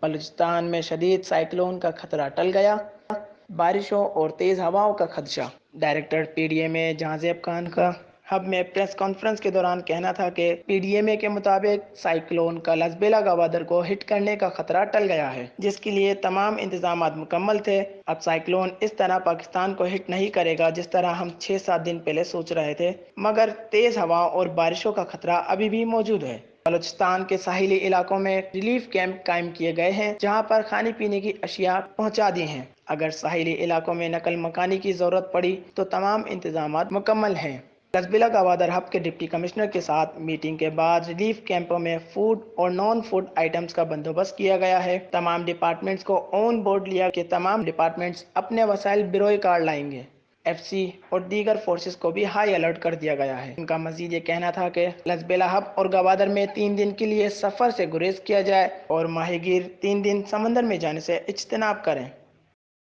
بلوچستان میں شدید سائیکلون کا خطرہ ٹل گیا، بارشوں اور تیز ہواؤں کا خدشہ۔ ڈائریکٹر پی ڈی ایم اے جہاں زیب خان کا ہب میں پریس کانفرنس کے دوران کہنا تھا کہ پی ڈی ایم اے کے مطابق سائیکلون کا لزبیلا گوادر کو ہٹ کرنے کا خطرہ ٹل گیا ہے، جس کے لیے تمام انتظامات مکمل تھے۔ اب سائیکلون اس طرح پاکستان کو ہٹ نہیں کرے گا جس طرح ہم 6-7 دن پہلے سوچ رہے تھے، مگر تیز ہواؤں اور بارشوں کا خطرہ ابھی بھی موجود ہے۔ بلوچستان کے ساحلی علاقوں میں ریلیف کیمپ قائم کیے گئے ہیں جہاں پر کھانے پینے کی اشیاء پہنچا دی ہیں۔ اگر ساحلی علاقوں میں نقل مکانی کی ضرورت پڑی تو تمام انتظامات مکمل ہیں۔ لزبیلا گوادر ہب کے ڈپٹی کمشنر کے ساتھ میٹنگ کے بعد ریلیف کیمپوں میں فوڈ اور نان فوڈ آئٹمز کا بندوبست کیا گیا ہے۔ تمام ڈپارٹمنٹس کو آن بورڈ لیا کہ تمام ڈپارٹمنٹس اپنے وسائل بروئے کار لائیں گے۔ ایف سی اور دیگر فورسز کو بھی ہائی الرٹ کر دیا گیا ہے۔ ان کا مزید یہ کہنا تھا کہ لزبیلا ہب اور گوادر میں 3 دن کے لیے سفر سے گریز کیا جائے اور ماہی گیر 3 دن سمندر میں جانے سے اجتناب کریں۔